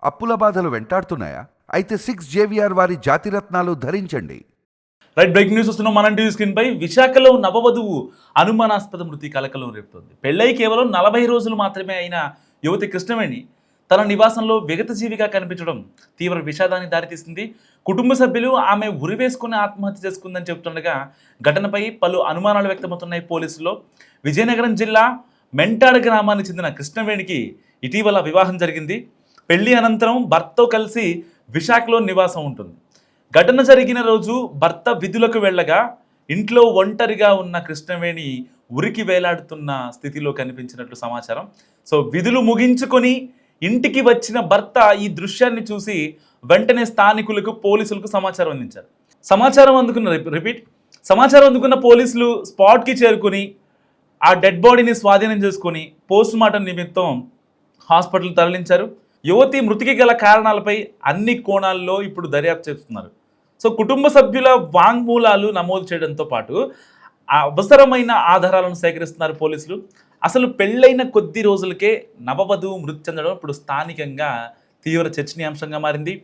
అప్పుల బాధలు వెంటాడుతున్నాయా? అయితే 6 JVR వారి జాతిరత్నాలు ధరించండి. రైట్, బ్రేకింగ్ న్యూస్ వస్తున్నాం మనం టీవీ స్క్రీన్ పై. విశాఖలో నవవధువు అనుమానాస్పద మృతి కలకలం రేపుతోంది. పెళ్ళై కేవలం 40 రోజులు మాత్రమే అయిన యువతి కృష్ణవేణి తన నివాసంలో విగతజీవిగా కనిపించడం తీవ్ర విషాదానికి దారితీసింది. కుటుంబ సభ్యులు ఆమె ఉరివేసుకుని ఆత్మహత్య చేసుకుందని చెబుతుండగా ఘటనపై పలు అనుమానాలు వ్యక్తమవుతున్నాయి పోలీసుల్లో. విజయనగరం జిల్లా మెంటాడ గ్రామానికి చెందిన కృష్ణవేణికి ఇటీవల వివాహం జరిగింది. పెళ్లి అనంతరం భర్తతో కలిసి విశాఖలో నివాసం ఉంటుంది. ఘటన జరిగిన రోజు భర్త విధులకు వెళ్ళగా ఇంట్లో ఒంటరిగా ఉన్న కృష్ణవేణి ఉరికి వేలాడుతున్న స్థితిలో కనిపించినట్లు సమాచారం. సో విధులు ముగించుకొని ఇంటికి వచ్చిన భర్త ఈ దృశ్యాన్ని చూసి వెంటనే స్థానికులకు పోలీసులకు సమాచారం అందించారు. సమాచారం అందుకున్న పోలీసులు స్పాట్కి చేరుకుని ఆ డెడ్ బాడీని స్వాధీనం చేసుకుని పోస్ట్ మార్టం నిమిత్తం హాస్పిటల్ తరలించారు. యువతి మృతికి గల కారణాలపై అన్ని కోణాల్లో ఇప్పుడు దర్యాప్తు చేస్తున్నారు. సో కుటుంబ సభ్యుల వాంగ్మూలాలు నమోదు చేయడంతో పాటు అవసరమైన ఆధారాలను సేకరిస్తున్నారు పోలీసులు. అసలు పెళ్ళైన కొద్ది రోజులకే నవవధువు మృతి చెందడం ఇప్పుడు స్థానికంగా తీవ్ర చర్చనీయాంశంగా మారింది.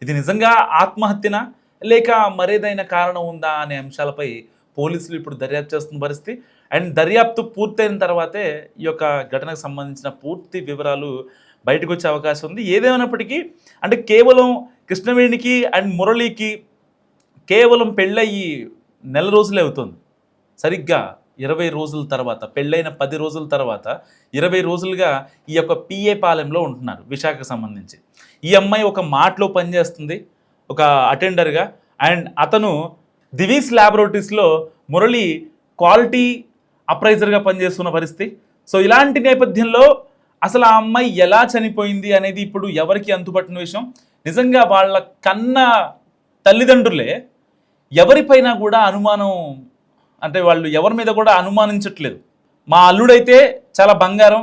ఇది నిజంగా ఆత్మహత్యనా లేక మరేదైనా కారణం ఉందా అనే అంశాలపై పోలీసులు ఇప్పుడు దర్యాప్తు చేస్తున్న పరిస్థితి. అండ్ దర్యాప్తు పూర్తయిన తర్వాతే ఈ యొక్క ఘటనకు సంబంధించిన పూర్తి వివరాలు బయటకు వచ్చే అవకాశం ఉంది. ఏదేమైనప్పటికీ అంటే కేవలం కృష్ణవేణికి అండ్ మురళికి కేవలం పెళ్ళయి నెల రోజులే అవుతుంది. సరిగ్గా 20 రోజుల తర్వాత, పెళ్ళైన 10 రోజుల తర్వాత 20 రోజులుగా ఈ యొక్క పిఏ పాలెంలో ఉంటున్నారు విశాఖకు సంబంధించి. ఈ అమ్మాయి ఒక మార్ట్లో పనిచేస్తుంది, ఒక అటెండర్గా. అండ్ అతను దివీస్ ల్యాబొరేటరీస్లో మురళి క్వాలిటీ అప్రైజర్గా పనిచేస్తున్న పరిస్థితి. సో ఇలాంటి నేపథ్యంలో అసలు ఆ అమ్మాయి ఎలా చనిపోయింది అనేది ఇప్పుడు ఎవరికి అంతుపట్టిన విషయం. నిజంగా వాళ్ళ కన్న తల్లిదండ్రులే ఎవరిపైనా కూడా అనుమానం, అంటే వాళ్ళు ఎవరి మీద కూడా అనుమానించట్లేదు. మా అల్లుడైతే చాలా బంగారం,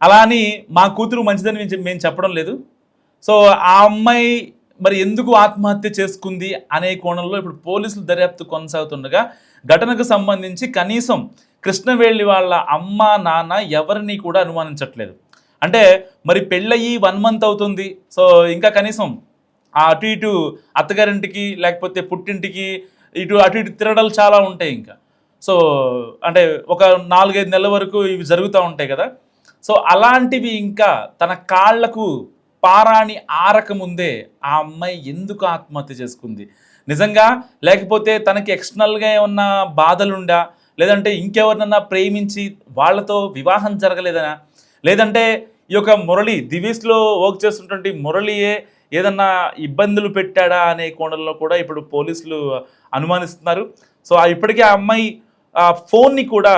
అలా అని మా కూతురు మంచిదని మేము చెప్పడం లేదు. సో ఆ అమ్మాయి మరి ఎందుకు ఆత్మహత్య చేసుకుంది అనే కోణంలో ఇప్పుడు పోలీసులు దర్యాప్తు కొనసాగుతుండగా ఘటనకు సంబంధించి కనీసం కృష్ణవేణి వాళ్ళ అమ్మ నాన్న ఎవరిని కూడా అనుమానించట్లేదు. అంటే మరి పెళ్ళయి 1 month అవుతుంది. సో ఇంకా కనీసం అటు ఇటు అత్తగారింటికి లేకపోతే పుట్టింటికి అటు ఇటు తిరగడాలు చాలా ఉంటాయి ఇంకా. సో అంటే ఒక 4-5 నెలల వరకు ఇవి జరుగుతూ ఉంటాయి కదా. సో అలాంటివి ఇంకా తన కాళ్లకు పారాణి ఆరకముందే ఆ అమ్మాయి ఎందుకు ఆత్మహత్య చేసుకుంది నిజంగా? లేకపోతే తనకి ఎక్స్టర్నల్గా ఏమన్నా బాధలుండా, లేదంటే ఇంకెవరినన్నా ప్రేమించి వాళ్ళతో వివాహం జరగలేదనా, లేదంటే ఈ యొక్క మురళి దివీస్లో వర్క్ చేస్తున్నటువంటి మురళియే ఏదన్నా ఇబ్బందులు పెట్టాడా అనే కోణంలో కూడా ఇప్పుడు పోలీసులు అనుమానిస్తున్నారు. సో ఇప్పటికే ఆ అమ్మాయి ఫోన్ని కూడా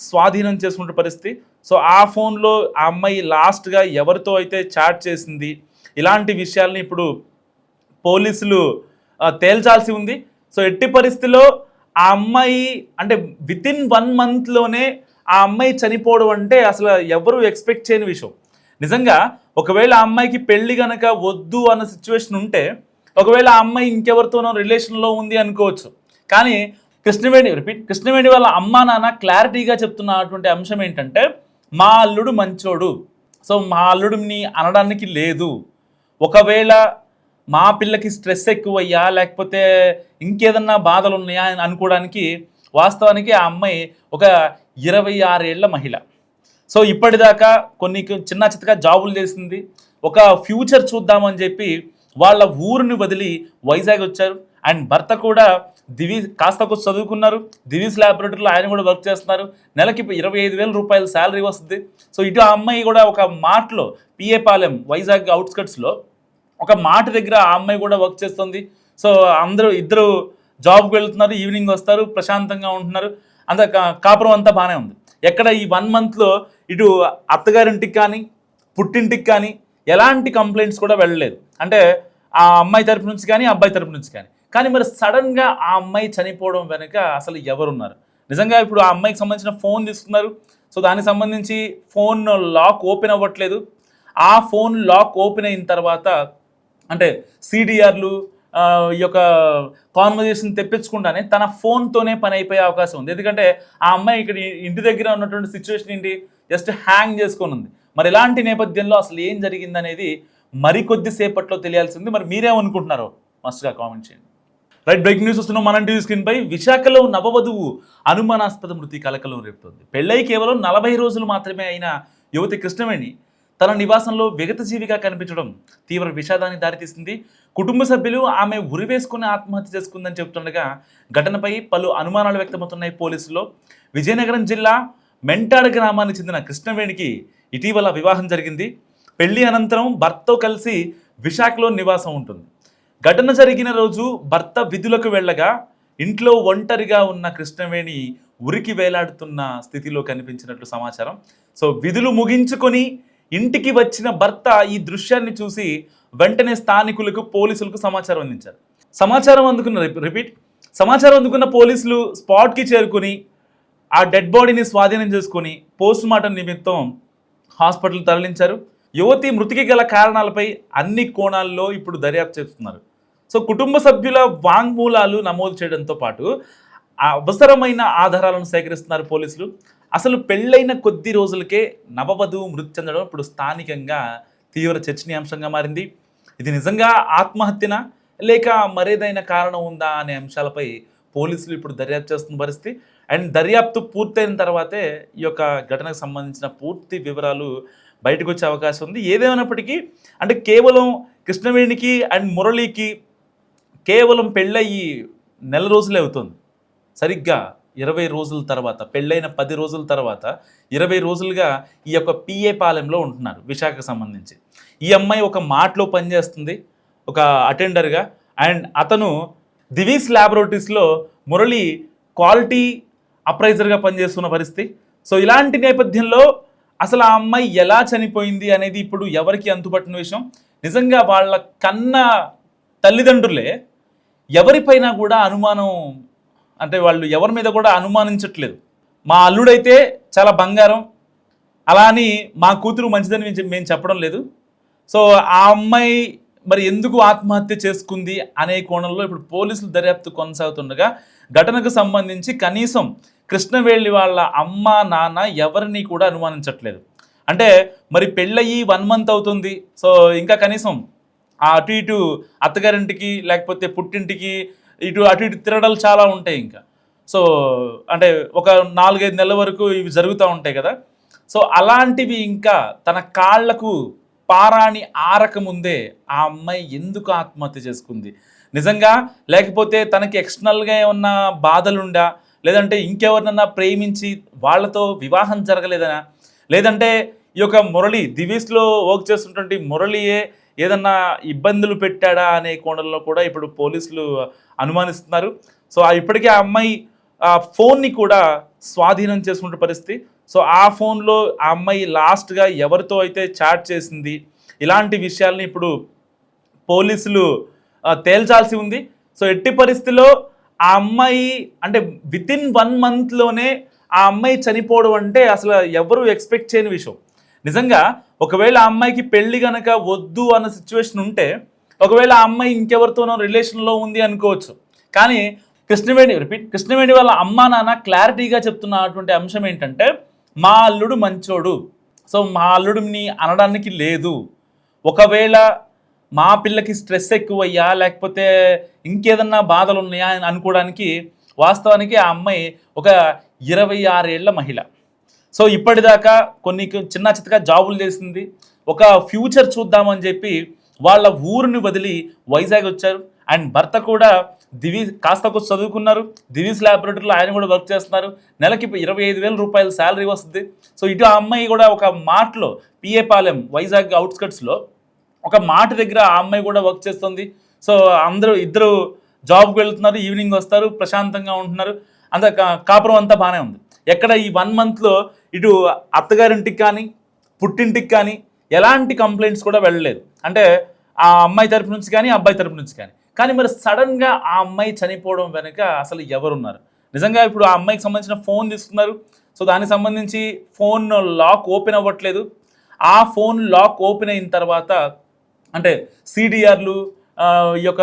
స్వాధీనం చేసుకునే పరిస్థితి. సో ఆ ఫోన్లో ఆ అమ్మాయి లాస్ట్గా ఎవరితో అయితే చాట్ చేసింది, ఇలాంటి విషయాల్ని ఇప్పుడు పోలీసులు తేల్చాల్సి ఉంది. సో ఎట్టి పరిస్థితిలో ఆ అమ్మాయి అంటే వితిన్ 1 monthలోనే ఆ అమ్మాయి చనిపోవడం అంటే అసలు ఎవరు ఎక్స్పెక్ట్ చేయని విషయం. నిజంగా ఒకవేళ ఆ అమ్మాయికి పెళ్లి కనుక వద్దు అన్న సిచ్యువేషన్ ఉంటే ఒకవేళ ఆ అమ్మాయి ఇంకెవరితోనో రిలేషన్లో ఉంది అనుకోవచ్చు. కానీ కృష్ణవేణి వాళ్ళ అమ్మా నాన్న క్లారిటీగా చెప్తున్నటువంటి అంశం ఏంటంటే, మా అల్లుడు మంచోడు, సో మా అల్లుడిని అనడానికి లేదు. ఒకవేళ మా పిల్లకి స్ట్రెస్ ఎక్కువయ్యా లేకపోతే ఇంకేదన్నా బాధలు ఉన్నాయా అని అనుకోవడానికి వాస్తవానికి ఆ అమ్మాయి ఒక 26 ఏళ్ల మహిళ. సో ఇప్పటిదాకా కొన్ని చిన్న చిత్తగా జాబులు చేసింది. ఒక ఫ్యూచర్ చూద్దామని చెప్పి వాళ్ళ ఊరిని వదిలి వైజాగ్ వచ్చారు. అండ్ భర్త కూడా కాస్త చదువుకున్నారు, దివీస్ ల్యాబొరేటరీలో ఆయన కూడా వర్క్ చేస్తున్నారు. నెలకి 25,000 రూపాయలు శాలరీ వస్తుంది. సో ఇటు ఆ అమ్మాయి కూడా ఒక మార్ట్లో పిఏ పాలెం వైజాగ్ అవుట్స్కట్స్లో ఒక మాట దగ్గర ఆ అమ్మాయి కూడా వర్క్ చేస్తుంది. సో ఇద్దరు జాబ్కి వెళ్తున్నారు, ఈవినింగ్ వస్తారు, ప్రశాంతంగా ఉంటున్నారు. అంత కాపురం అంతా బాగానే ఉంది. ఎక్కడ ఈ 1 monthలో ఇటు అత్తగారింటికి కానీ పుట్టింటికి కానీ ఎలాంటి కంప్లైంట్స్ కూడా వెళ్ళలేదు. అంటే ఆ అమ్మాయి తరపు నుంచి కానీ అబ్బాయి తరపు నుంచి కానీ మరి సడన్గా ఆ అమ్మాయి చనిపోవడం వెనుక అసలు ఎవరున్నారు? నిజంగా ఇప్పుడు ఆ అమ్మాయికి సంబంధించిన ఫోన్ తీసుకున్నారు. సో దానికి సంబంధించి ఫోన్ లాక్ ఓపెన్ అవ్వట్లేదు. ఆ ఫోన్ లాక్ ఓపెన్ అయిన తర్వాత అంటే CDRలు ఈ యొక్క కాన్వర్జేషన్ తెప్పించకుండానే తన ఫోన్తోనే పని అయిపోయే అవకాశం ఉంది. ఎందుకంటే ఆ అమ్మాయి ఇక్కడ ఇంటి దగ్గర ఉన్నటువంటి సిచ్యువేషన్ ఏంటి, జస్ట్ హ్యాంగ్ చేసుకొని ఉంది. మరి ఇలాంటి నేపథ్యంలో అసలు ఏం జరిగిందనేది మరికొద్దిసేపట్లో తెలియాల్సింది. మరి మీరేమనుకుంటున్నారో మస్ట్గా కామెంట్ చేయండి. రైట్, బ్రేకింగ్ న్యూస్ వస్తున్నాం మన టీవీ స్క్రీన్ పై. విశాఖలో నవవధువు అనుమానాస్పద మృతి కలకలం రేపుతోంది. పెళ్ళై కేవలం 40 రోజులు మాత్రమే అయిన యువతి కృష్ణవేణి తన నివాసంలో విగతజీవిగా కనిపించడం తీవ్ర విషాదానికి దారితీసింది. కుటుంబ సభ్యులు ఆమె ఉరివేసుకుని ఆత్మహత్య చేసుకుందని చెబుతుండగా ఘటనపై పలు అనుమానాలు వ్యక్తమవుతున్నాయి పోలీసుల్లో. విజయనగరం జిల్లా మెంటాడ గ్రామానికి చెందిన కృష్ణవేణికి ఇటీవల వివాహం జరిగింది. పెళ్లి అనంతరం భర్తతో కలిసి విశాఖలో నివాసం ఉంటుంది. ఘటన జరిగిన రోజు భర్త విధులకు వెళ్ళగా ఇంట్లో ఒంటరిగా ఉన్న కృష్ణవేణి ఉరికి వేలాడుతున్న స్థితిలో కనిపించినట్లు సమాచారం. సో విధులు ముగించుకొని ఇంటికి వచ్చిన భర్త ఈ దృశ్యాన్ని చూసి వెంటనే స్థానికులకు పోలీసులకు సమాచారం అందించారు. సమాచారం అందుకున్న పోలీసులు స్పాట్కి చేరుకుని ఆ డెడ్ బాడీని స్వాధీనం చేసుకుని పోస్ట్ మార్టం నిమిత్తం హాస్పిటల్ తరలించారు. యువతి మృతికి గల కారణాలపై అన్ని కోణాల్లో ఇప్పుడు దర్యాప్తు చేస్తున్నారు. సో కుటుంబ సభ్యుల వాంగ్మూలాలు నమోదు చేయడంతో పాటు అవసరమైన ఆధారాలను సేకరిస్తున్నారు పోలీసులు. అసలు పెళ్ళైన కొద్ది రోజులకే నవవధువు మృతి చెందడం ఇప్పుడు స్థానికంగా తీవ్ర చర్చనీయాంశంగా మారింది. ఇది నిజంగా ఆత్మహత్యనా లేక మరేదైనా కారణం ఉందా అనే అంశాలపై పోలీసులు ఇప్పుడు దర్యాప్తు చేస్తున్న పరిస్థితి. అండ్ దర్యాప్తు పూర్తయిన తర్వాతే ఈ యొక్క ఘటనకు సంబంధించిన పూర్తి వివరాలు బయటకు వచ్చే అవకాశం ఉంది. ఏదేమైనప్పటికీ అంటే కేవలం కృష్ణవేణికి అండ్ మురళికి కేవలం పెళ్ళయి నెల రోజులే అవుతుంది. సరిగ్గా 20 రోజుల తర్వాత, పెళ్ళైన 10 రోజుల తర్వాత 20 రోజులుగా ఈ యొక్క పిఏ పాలెంలో ఉంటున్నారు విశాఖకు సంబంధించి. ఈ అమ్మాయి ఒక మార్ట్లో పనిచేస్తుంది, ఒక అటెండర్గా. అండ్ అతను దివీస్ ల్యాబొరేటరీస్లో మురళి క్వాలిటీ అప్రైజర్గా పనిచేస్తున్న పరిస్థితి. సో ఇలాంటి నేపథ్యంలో అసలు ఆ అమ్మాయి ఎలా చనిపోయింది అనేది ఇప్పుడు ఎవరికి అంతుపట్టిన విషయం. నిజంగా వాళ్ళ కన్న తల్లిదండ్రులే ఎవరిపైన కూడా అనుమానం, అంటే వాళ్ళు ఎవరి మీద కూడా అనుమానించట్లేదు. మా అల్లుడైతే చాలా బంగారం, అలా అని మా కూతురు మంచిదని మేము చెప్పడం లేదు. సో ఆ అమ్మాయి మరి ఎందుకు ఆత్మహత్య చేసుకుంది అనే కోణంలో ఇప్పుడు పోలీసులు దర్యాప్తు కొనసాగుతుండగా ఘటనకు సంబంధించి కనీసం కృష్ణవేణి వాళ్ళ అమ్మ నాన్న ఎవరిని కూడా అనుమానించట్లేదు. అంటే మరి పెళ్ళయి 1 మంత్ అవుతుంది. సో ఇంకా కనీసం అటు ఇటు అత్తగారింటికి లేకపోతే పుట్టింటికి అటు ఇటు తిరగడాలు చాలా ఉంటాయి ఇంకా. సో అంటే ఒక 4-5 నెలల వరకు ఇవి జరుగుతూ ఉంటాయి కదా. సో అలాంటివి ఇంకా తన కాళ్లకు పారాణి ఆరకముందే ఆ అమ్మాయి ఎందుకు ఆత్మహత్య చేసుకుంది నిజంగా? లేకపోతే తనకి ఎక్స్టర్నల్గా ఏమన్నా బాధలుండా, లేదంటే ఇంకెవరినన్నా ప్రేమించి వాళ్ళతో వివాహం జరగలేదనా, లేదంటే ఈ యొక్క మురళి దివీస్లో వర్క్ చేస్తున్నటువంటి మురళియే ఏదన్నా ఇబ్బందులు పెట్టాడా అనే కోణంలో కూడా ఇప్పుడు పోలీసులు అనుమానిస్తున్నారు. సో ఇప్పటికే ఆ అమ్మాయి ఫోన్ని కూడా స్వాధీనం చేసుకునే పరిస్థితి. సో ఆ ఫోన్లో ఆ అమ్మాయి లాస్ట్గా ఎవరితో అయితే చాట్ చేసింది, ఇలాంటి విషయాల్ని ఇప్పుడు పోలీసులు తేల్చాల్సి ఉంది. సో ఎట్టి పరిస్థితిలో ఆ అమ్మాయి అంటే వితిన్ 1 మంత్లోనే ఆ అమ్మాయి చనిపోవడం అంటే అసలు ఎవరు ఎక్స్పెక్ట్ చేయని విషయం. నిజంగా ఒకవేళ ఆ అమ్మాయికి పెళ్లి కనుక వద్దు అన్న సిచ్యువేషన్ ఉంటే ఒకవేళ ఆ అమ్మాయి ఇంకెవరితోనో రిలేషన్లో ఉంది అనుకోవచ్చు. కానీ కృష్ణవేణి వాళ్ళ అమ్మా నాన్న క్లారిటీగా చెప్తున్నటువంటి అంశం ఏంటంటే మా అల్లుడు మంచోడు, సో మా అల్లుడిని అనడానికి లేదు. ఒకవేళ మా పిల్లకి స్ట్రెస్ ఎక్కువయ్యా లేకపోతే ఇంకేదన్నా బాధలు ఉన్నాయా అని అనుకోవడానికి వాస్తవానికి ఆ అమ్మాయి ఒక 26 ఏళ్ల మహిళ. సో ఇప్పటిదాకా కొన్ని చిన్న చిత్తగా జాబులు చేసింది. ఒక ఫ్యూచర్ చూద్దామని చెప్పి వాళ్ళ ఊరిని వదిలి వైజాగ్ వచ్చారు. అండ్ భర్త కూడా కాస్త కొంచెం చదువుకున్నారు, దివీస్ ల్యాబొరేటరీలో ఆయన కూడా వర్క్ చేస్తున్నారు. నెలకి 25,000 రూపాయలు శాలరీ వస్తుంది. సో ఇటు ఆ అమ్మాయి కూడా ఒక మార్ట్లో పిఏ పాలెం వైజాగ్ అవుట్స్కట్స్లో ఒక మాట దగ్గర ఆ అమ్మాయి కూడా వర్క్ చేస్తుంది. సో ఇద్దరు జాబ్కి వెళ్తున్నారు, ఈవినింగ్ వస్తారు, ప్రశాంతంగా ఉంటున్నారు. అంత కాపురం అంతా బాగానే ఉంది. ఎక్కడ ఈ 1 మంత్లో ఇటు అత్తగారింటికి కానీ పుట్టింటికి కానీ ఎలాంటి కంప్లైంట్స్ కూడా వెళ్ళలేదు. అంటే ఆ అమ్మాయి తరపు నుంచి కానీ అబ్బాయి తరపు నుంచి కానీ మరి సడన్గా ఆ అమ్మాయి చనిపోవడం వెనుక అసలు ఎవరున్నారు? నిజంగా ఇప్పుడు ఆ అమ్మాయికి సంబంధించిన ఫోన్ తీసుకున్నారు. సో దానికి సంబంధించి ఫోన్ లాక్ ఓపెన్ అవ్వట్లేదు. ఆ ఫోన్ లాక్ ఓపెన్ అయిన తర్వాత అంటే సిడిఆర్లు ఈ యొక్క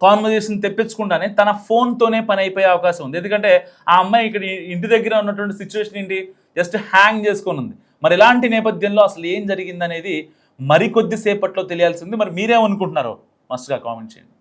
కాన్వర్జేషన్ తెప్పించకుండానే తన ఫోన్తోనే పని అయిపోయే అవకాశం ఉంది. ఎందుకంటే ఆ అమ్మాయి ఇక్కడ ఇంటి దగ్గర ఉన్నటువంటి సిచ్యువేషన్ ఏంటి, జస్ట్ హ్యాంగ్ చేసుకొని ఉంది. మరి ఇలాంటి నేపథ్యంలో అసలు ఏం జరిగిందనేది మరికొద్ది సేపట్లో తెలియాల్సింది. మరి మీరేమనుకుంటున్నారో మస్తుగా కామెంట్ చేయండి.